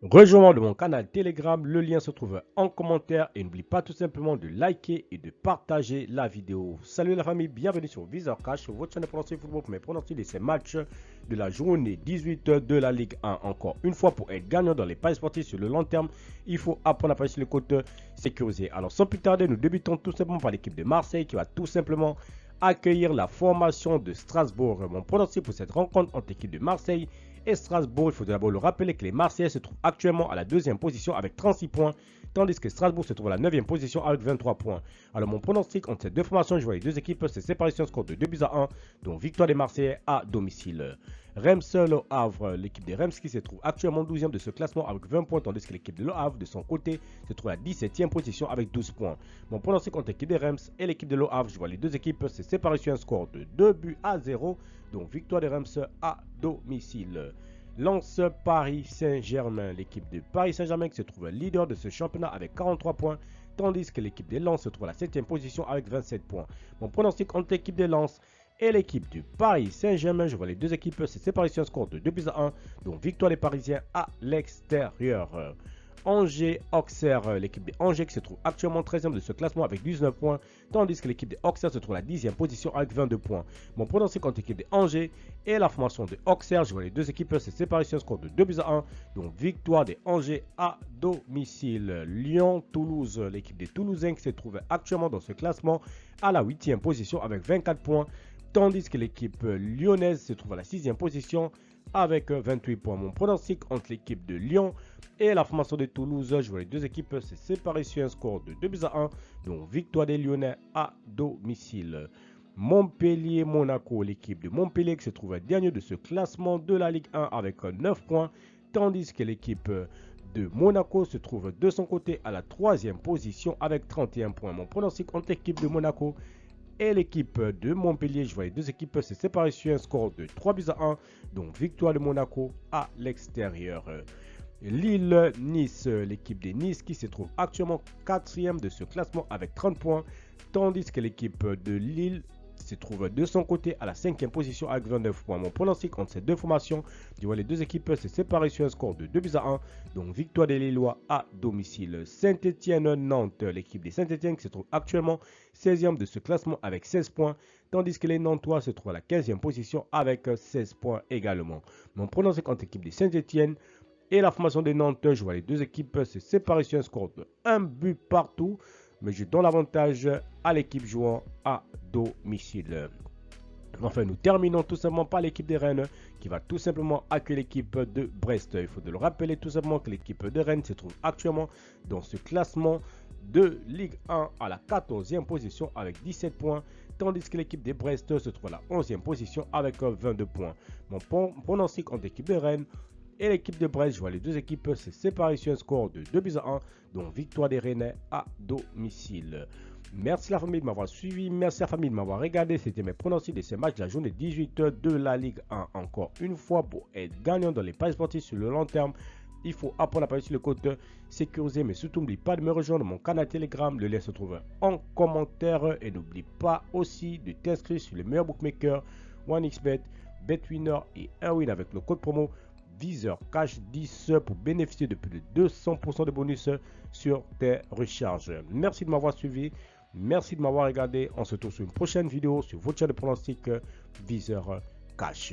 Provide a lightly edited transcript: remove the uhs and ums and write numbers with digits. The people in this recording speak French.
Rejoins-moi de mon canal Telegram, le lien se trouve en commentaire et n'oublie pas tout simplement de liker et de partager la vidéo. Salut la famille, bienvenue sur Viseur Cash, votre chaîne de pronostic football pour mes pronostics de ces matchs de la journée 18 de la Ligue 1. Encore une fois, pour être gagnant dans les paris sportifs sur le long terme, il faut apprendre à passer sur le côté sécurisé. Alors sans plus tarder, nous débutons tout simplement par l'équipe de Marseille qui va tout simplement accueillir la formation de Strasbourg. Mon pronostic pour cette rencontre entre l'équipe de Marseille et Strasbourg, il faut d'abord le rappeler que les Marseillais se trouvent actuellement à la deuxième position avec 36 points, tandis que Strasbourg se trouve à la 9e position avec 23 points. Alors mon pronostic entre ces deux formations, je vois les deux équipes se séparer sur un score de 2-1, dont victoire des Marseillais à domicile. Reims Le Havre, l'équipe des Reims qui se trouve actuellement 12e de ce classement avec 20 points, tandis que l'équipe de Le Havre de son côté se trouve à la 17e position avec 12 points. Mon pronostic entre l'équipe des Reims et l'équipe de Le Havre, je vois les deux équipes se séparer sur un score de 2-0, donc victoire des Reims à domicile. Lens Paris Saint-Germain, l'équipe de Paris Saint-Germain qui se trouve leader de ce championnat avec 43 points, tandis que l'équipe de Lens se trouve à la 7e position avec 27 points. Mon pronostic entre l'équipe de Lens et l'équipe du Paris Saint-Germain, je vois les deux équipes se séparer sur un score de 2-1, donc victoire des Parisiens à l'extérieur. Angers-Auxerre, l'équipe des Angers qui se trouve actuellement 13e de ce classement avec 19 points, tandis que l'équipe des Auxerre se trouve à la 10e position avec 22 points. Mon pronostic contre l'équipe des Angers et la formation de Auxerre, je vois les deux équipes se séparer sur un score de 2-1, donc victoire des Angers à domicile. Lyon-Toulouse, l'équipe des Toulousains qui se trouve actuellement dans ce classement à la 8e position avec 24 points, tandis que l'équipe lyonnaise se trouve à la 6e position avec 28 points. Mon pronostic entre l'équipe de Lyon et la formation de Toulouse, je vois les deux équipes se séparer sur un score de 2-1, donc victoire des Lyonnais à domicile. Montpellier-Monaco, l'équipe de Montpellier qui se trouve dernier de ce classement de la Ligue 1 avec 9 points, tandis que l'équipe de Monaco se trouve de son côté à la 3e position avec 31 points. Mon pronostic entre l'équipe de Monaco et l'équipe de Montpellier, je vois les deux équipes se séparer sur un score de 3-1, donc victoire de Monaco à l'extérieur. Lille-Nice, l'équipe de Nice qui se trouve actuellement 4e de ce classement avec 30 points, tandis que l'équipe de Lille se trouve de son côté à la 5e position avec 29 points. Mon pronostic entre ces deux formations, je vois les deux équipes se séparer sur un score de 2-1, donc victoire des Lillois à domicile. Saint-Étienne-Nantes, l'équipe de Saint-Étienne qui se trouve actuellement 16e de ce classement avec 16 points, tandis que les Nantois se trouvent à la 15e position avec 16 points également. Mon pronostic entre l'équipe de Saint-Étienne et la formation des Nantes, je vois les deux équipes se séparer sur un score de 1 but partout, mais je donne l'avantage à l'équipe jouant à domicile. Enfin, nous terminons tout simplement par l'équipe de Rennes qui va tout simplement accueillir l'équipe de Brest. Il faut le rappeler tout simplement que l'équipe de Rennes se trouve actuellement dans ce classement de Ligue 1 à la 14e position avec 17 points, tandis que l'équipe de Brest se trouve à la 11e position avec 22 points. Mon pronostic entre l'équipe de Rennes et l'équipe de Brest, je vois les deux équipes se séparer sur un score de 2-1, donc victoire des Rennais à domicile. Merci la famille de m'avoir suivi, merci la famille de m'avoir regardé. C'était mes pronostics de ces matchs de la journée 18 de la Ligue 1. Encore une fois, pour être gagnant dans les paris sportifs sur le long terme, il faut apprendre à parier sur le côté sécurisé, mais surtout n'oublie pas de me rejoindre dans mon canal Telegram. Le lien se trouve en commentaire et n'oublie pas aussi de t'inscrire sur les meilleurs bookmakers, OneXBet, BetWinner et Airwin avec le code promo Viseur Cash 10 pour bénéficier de plus de 200% de bonus sur tes recharges. Merci de m'avoir suivi, merci de m'avoir regardé. On se retrouve sur une prochaine vidéo sur votre chaîne de pronostic Viseur Cash.